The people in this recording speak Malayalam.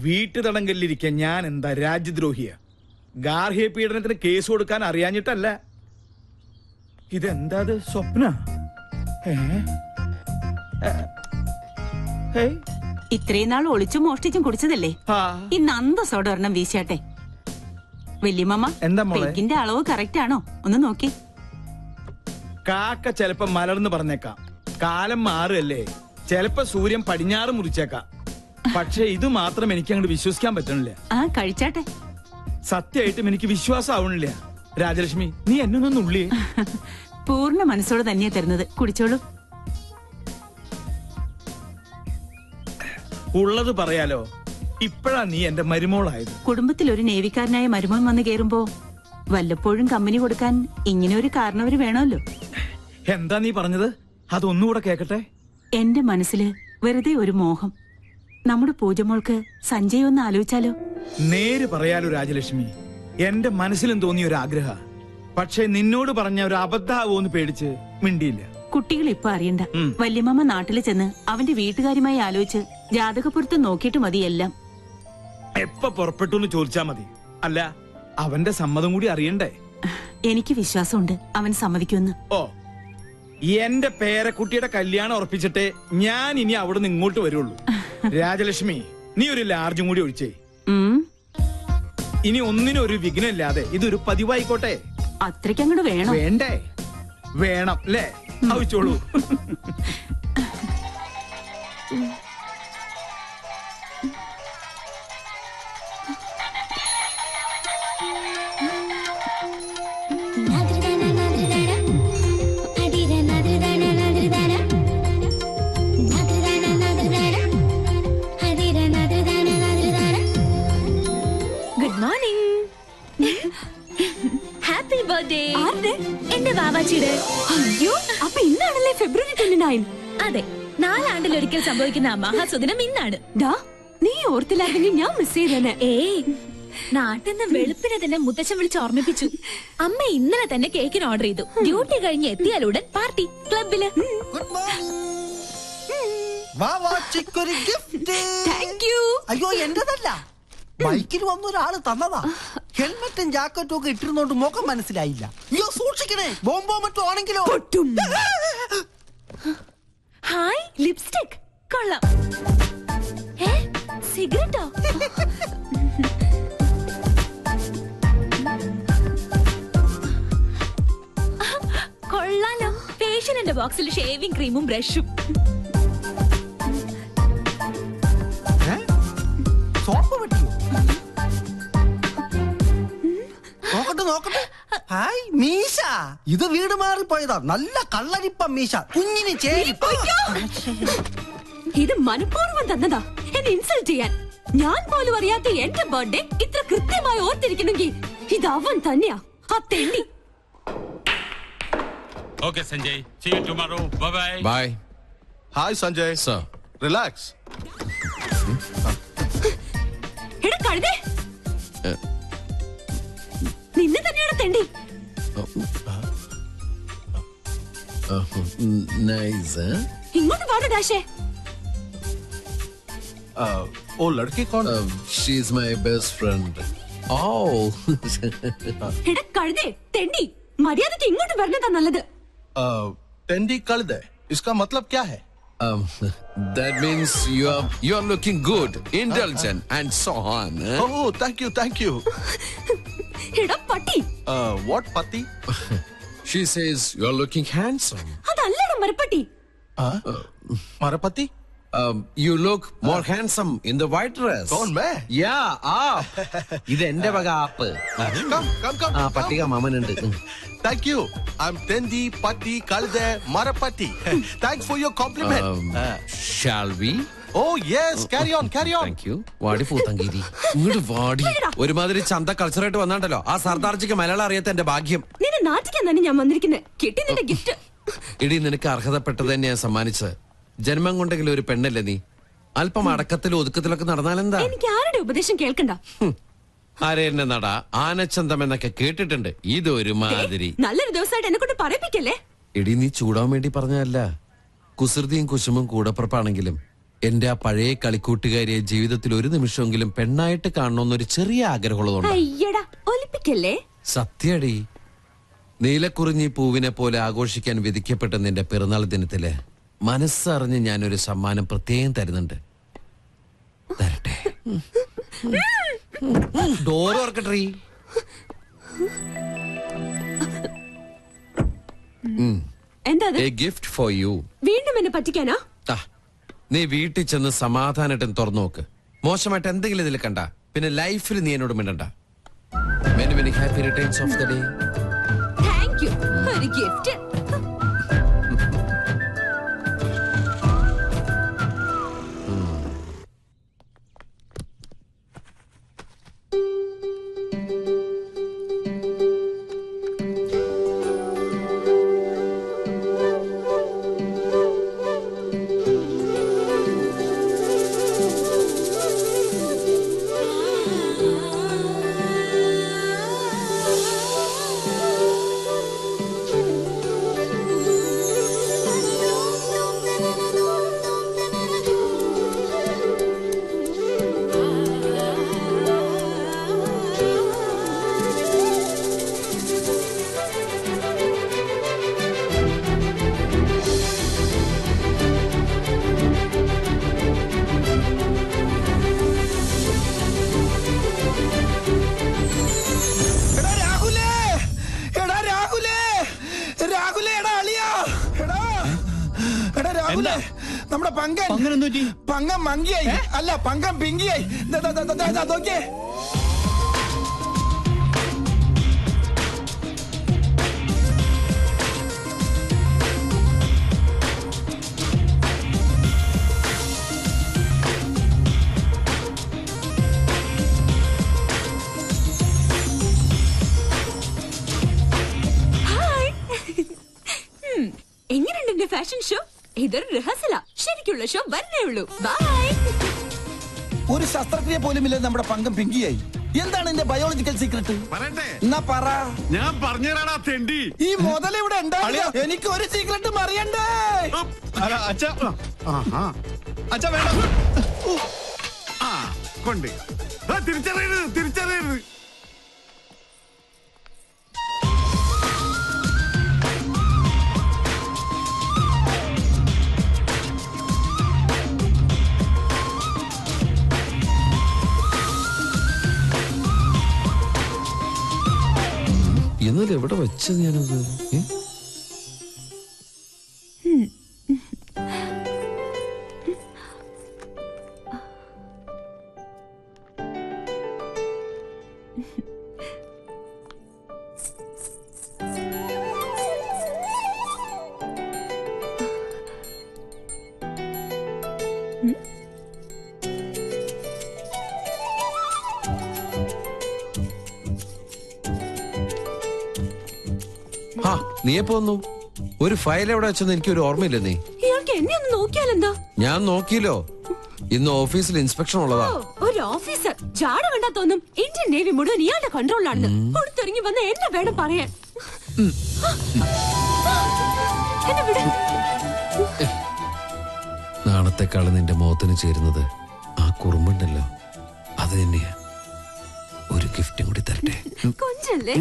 വീട്ടു തടങ്കലിരിക്കാൻ ഞാൻ എന്താ രാജ്യദ്രോഹിയ? ഗാർഹിക പീഡനത്തിന് കേസ് കൊടുക്കാൻ അറിയാഞ്ഞിട്ടല്ല. ഇതെന്താ സ്വപ്ന? ഇത്രയും നാൾ ഒളിച്ചും മോഷ്ടിച്ചും കുടിച്ചതല്ലേ, ഇന്ന് അന്തസ്സോടെ ഒരെണ്ണം വീശാട്ടെ. വല്യമ്മ, പെഗ്ഗിന്റെ അളവ് കറക്റ്റ് ആണോ ഒന്ന് നോക്കി. കാക്ക ചെലപ്പോ മലർന്ന് പറഞ്ഞേക്കാം, കാലം മാറുകല്ലേ, ചെലപ്പോ സൂര്യൻ പടിഞ്ഞാറ് മുറിച്ചേക്കാം. പക്ഷെ ഇത് മാത്രം എനിക്ക് അങ്ങോട്ട് വിശ്വസിക്കാൻ പറ്റണില്ല. കഴിച്ചാട്ടെ. സത്യമായിട്ടും എനിക്ക് വിശ്വാസം ആവണില്ല. രാജലക്ഷ്മി, നീ എന്നൊന്നും ഉള്ളിയേ. പൂർണ്ണ മനസ്സോടെ തന്നെയാ തരുന്നത്, കുടിച്ചോളൂ. ഉള്ളത് പറയാലോ, ഇപ്പഴാ നീ എന്റെ മരുമോളായത്. കുടുംബത്തിൽ ഒരു നേവിക്കാരനായ മരുമോൻ വന്ന് കേറുമ്പോ വല്ലപ്പോഴും കമ്പനി കൊടുക്കാൻ ഇങ്ങനെ ഒരു കാരണവര് വേണമല്ലോ. എന്താ നീ പറഞ്ഞത്? അതൊന്നുകൂടെ കേക്കട്ടെ. എന്റെ മനസ്സില് വെറുതെ ഒരു മോഹം. നമ്മുടെ പൂജമോൾക്ക് സഞ്ജയ് ഒന്ന് ആലോചിച്ചാലോ? നേര് പറയാലോ രാജലക്ഷ്മി, എന്റെ മനസ്സിലും തോന്നിയ ഒരു ആഗ്രഹ. പക്ഷെ നിന്നോട് പറഞ്ഞ ഒരു അബദ്ധാവോന്ന് പേടിച്ച് മിണ്ടിയില്ല. കുട്ടികൾ ഇപ്പൊ അറിയണ്ട. വല്യമ്മ നാട്ടിൽ ചെന്ന് അവന്റെ വീട്ടുകാരുമായി ആലോചിച്ച് ജാതകപ്പുറത്ത് നോക്കിയിട്ട് മതി എല്ലാം. എപ്പ പുറപ്പെട്ടു എന്ന് ചോദിച്ചാ മതി. അല്ല, അവന്റെ സമ്മതം കൂടി അറിയണ്ടേ? എനിക്ക് വിശ്വാസമുണ്ട് അവൻ സമ്മതിക്കുമെന്ന്. ഓ, എന്റെ പേരക്കുട്ടിയുടെ കല്യാണം ഉറപ്പിച്ചിട്ടേ ഞാൻ ഇനി അവിടെ നിന്ന് ഇങ്ങോട്ട് വരുള്ളൂ. രാജലക്ഷ്മി, നീ ഒരു ലാർജും കൂടി ഒഴിച്ചേ. ഇനി ഒന്നിനും ഒരു വിഘ്നമില്ലാതെ ഇതൊരു പതിവായിക്കോട്ടെ. അത്രയ്ക്കങ്ങോട്ട് വേണം. വേണ്ടേ? വേണം അല്ലേ? ആവശ്യമുള്ളൂ. Good morning. Happy birthday. എന്റെ വാവാച്ചിയുടെ. അയ്യോ, അപ്പൊ ഇന്നാണല്ലേ ഫെബ്രുവരി 29? അതെ, 4 ആണ്ടിലൊരിക്കൽ സംഭവിക്കുന്ന മഹാസുദിനം ഇന്നാണ്. നീ ഓർത്തില്ലായിരുന്നെങ്കിൽ ഞാൻ മിസ് ചെയ്തേനെ. നാട്ടിൽ നിന്ന് വെളുപ്പിനെ തന്നെ മുത്തച്ഛൻ വിളിച്ച് ഓർമ്മിപ്പിച്ചു. അമ്മ ഇന്നലെ തന്നെ കേക്കിന് ഓർഡർ ചെയ്തു. ഡ്യൂട്ടി കഴിഞ്ഞ് എത്തിയാലുടൻ പാർട്ടി ക്ലബില്. അയ്യോ, എന്റേതല്ല, ബൈക്കിൽ വന്ന ഒരാള് തന്നതാ. ഹെൽമെറ്റും ജാക്കറ്റും ഒക്കെ ഇട്ടിരുന്നോണ്ട് മുഖം മനസ്സിലായില്ല. അയ്യോ, സൂക്ഷിക്കണേ, ബോംബോ മറ്റോ ആണെങ്കിലോ. ഹായ്, ലിപ്സ്റ്റിക് കൊള്ളാം. സിഗരറ്റോ? കൊള്ളാലോ. ഫേഷ്യലിന്റെ ബോക്സിൽ ഷേവിംഗ് ക്രീമും ബ്രഷും. സോപ്പ് പറ്റിയോ? നോക്കട്ടെ നോക്കട്ടെ. ഹായ്, മീശ. ഇത് വീട് മാറിപ്പോയതാ. നല്ല കള്ളരിപ്പ മീശ, കുഞ്ഞിന് ചേരിപ്പ. ഇത് മനഃപൂർവ്വം തന്നതാ, എന്നെ ഇൻസൾട്ട് ചെയ്യാൻ. ഞാൻ പോലും അറിയാത്ത എന്റെ ബർത്ത്ഡേ ഇത്ര കൃത്യമായി ഓർത്തിരിക്കണമെങ്കിൽ ഇത് അവൻ തന്നെയാ, ആ തെണ്ടി. Okay, Sanjay. See you tomorrow. Bye-bye. Bye. Hi, Sanjay. Sir. Relax. എടാ കഴുതേ, നിന്നെ തന്നെയാണ് തെണ്ടി. Nice, huh? ഇങ്ങോട്ട് പാട് ഡാഷേ. Oh, लड़की कौन? She's my best friend. Oh. എടാ കഴുതേ, തെണ്ടി, മര്യാദയ്ക്ക് ഇങ്ങോട്ട് വരണതാ നല്ലത്. टेंडी कल्द है. इसका मतलब क्या है? That means you are looking good, intelligent, and so on. Huh? Oh, thank you. എടാ പട്ടി. What pati? She says you are looking handsome. അതല്ലടാ മരപ്പട്ടി. Marapati? You look more handsome in the white dress. कौन मैं? Yeah, ഇത് എന്റെ വക ആപ്പ്. Come. പട്ടിക മാമനുണ്ട്. Thank you. I'm Tendi, Patti, Kalde, Marapati. Thanks for your compliment. Shall we? Oh yes, carry on. Thank you. വാടി പൂത്തങ്കേരി, ഇങ്ങോട്ട് വാടി. ഒരുമാതിരി ചന്ത കൾച്ചറായിട്ട് വന്നാണ്ടല്ലോ, ആ സർദാർജിക്ക് മലയാളം അറിയാത്ത എന്റെ ഭാഗ്യം. നിന്നെ നാട്ടിക്കാൻ തന്നെ ഞാൻ വന്നിരിക്കുന്നത്. കിട്ടി നിന്റെ ഗിഫ്റ്റ്. ഇടി, നിനക്ക് അർഹതപ്പെട്ടത് തന്നെ ഞാൻ സമ്മാനിച്ചത്. ജന്മം കൊണ്ടെങ്കിലും ഒരു പെണ്ണല്ലേ നീ? അല്പം അടക്കത്തിലും ഒതുക്കത്തിലൊക്കെ നടന്നാലെന്താ? എനിക്ക് ആരുടെ ഉപദേശം കേൾക്കണ്ട. ആരെന്നെ നട ആനച്ചന്തം എന്നൊക്കെ കേട്ടിട്ടുണ്ട്. ഇതൊരു മാതിരി. നല്ലൊരു ദിവസമായിട്ട് എന്നെ കൊണ്ട് പറയിപ്പിക്കല്ലേ. എടി, നീ ചൂടാൻ വേണ്ടി പറഞ്ഞതല്ല. കുസൃതിയും കുശുമും കൂടപ്പുറപ്പാണെങ്കിലും എന്റെ ആ പഴയ കളിക്കൂട്ടുകാരിയെ ജീവിതത്തിൽ ഒരു നിമിഷമെങ്കിലും പെണ്ണായിട്ട് കാണണമെന്നൊരു ചെറിയ ആഗ്രഹമുള്ളതുകൊണ്ട്. അയ്യടാ ഒലിപ്പിക്കല്ലേ. സത്യടി, നീലക്കുറിഞ്ഞി പൂവിനെ പോലെ ആഘോഷിക്കാൻ വിധിക്കപ്പെട്ട നിന്റെ പിറന്നാൾ ദിനത്തില് മനസ്സറിഞ്ഞ് ഞാനൊരു സമ്മാനം പ്രത്യേകം തരുന്നുണ്ട്. തരട്ടെ? ഡോർ ഓർക്കട്ടെ. എന്താ എ ഗിഫ്റ്റ് ഫോർ യു. വീണ്ടും എന്നെ പറ്റിക്കാനാ? നീ വീട്ടിൽ ചെന്ന് സമാധാനമായിട്ട് തുറന്നു നോക്ക്. മോശമായിട്ട് എന്തെങ്കിലും ഇതിൽ കണ്ട പിന്നെ ലൈഫിൽ നീ എന്നോട് മിണ്ടണ്ട. Many many happy returns of the day. Thank you. ഒരു ഗിഫ്റ്റ്. നമ്മുടെ പങ്കം മങ്കിയായി അല്ല പങ്കം പിങ്കിയായി. നോക്കിയേ, എങ്ങനെയുണ്ട് എന്റെ ഫാഷൻ ഷോ? ഇതൊരു റിഹേഴ്സല. ശരിക്കുള്ള ഷോ വരണേ ഉള്ളൂ. ബൈ. ഒരു ശസ്ത്രക്രിയ പോലുമില്ല നമ്മുടെ പങ്കം പിങ്കിയായി. എന്താണ് എന്റെ ബയോളജിക്കൽ സീക്രട്ട്? എന്നാ പറ. ഞാൻ പറഞ്ഞുതരാടാ തെണ്ടി. ഈ മുതൽ ഇവിടെ ഉണ്ടാവില്ല. എനിക്ക് ഒരു സീക്രട്ടും അറിയണ്ടേ. അച്ഛാ വേണ്ട. കൊണ്ട് തിരിച്ചറിയരുത്. ഇന്നലെ എവിടെ വെച്ചത് ഞാനത്? നീ എപ്പോ വന്നു? ഒരു ഫയൽ എവിടെ വെച്ചെന്ന് എനിക്കൊരു ഓർമ്മയില്ല. നീ ഇയാൾക്ക് എന്നെ ഒന്ന് നോക്കിയാലെന്താ? ഞാൻ നോക്കിയല്ലോ. ഇന്ന് ഓഫീസിൽ ഇൻസ്പെക്ഷൻ ഉള്ളതാ. ഒരു ഓഫീസർ ജാട കണ്ടാ തോന്നും ഇന്ത്യൻ നേവി മുഴുവൻ ഇയാളുടെ കൺട്രോളിലാണെന്ന്. പുറത്തിറങ്ങി വന്ന എന്നെ വേണം പറയാൻ. എന്നെ വിട്. നാളത്തെക്കാള് നിന്റെ മുഖത്തിന് ചേരുന്നത് ആ കുറുമ്പുണ്ടല്ലോ, അത് തന്നെയാ. ഒരു ഗിഫ്റ്റും കൂടി തരട്ടെ? കൊഞ്ചല്ലേ?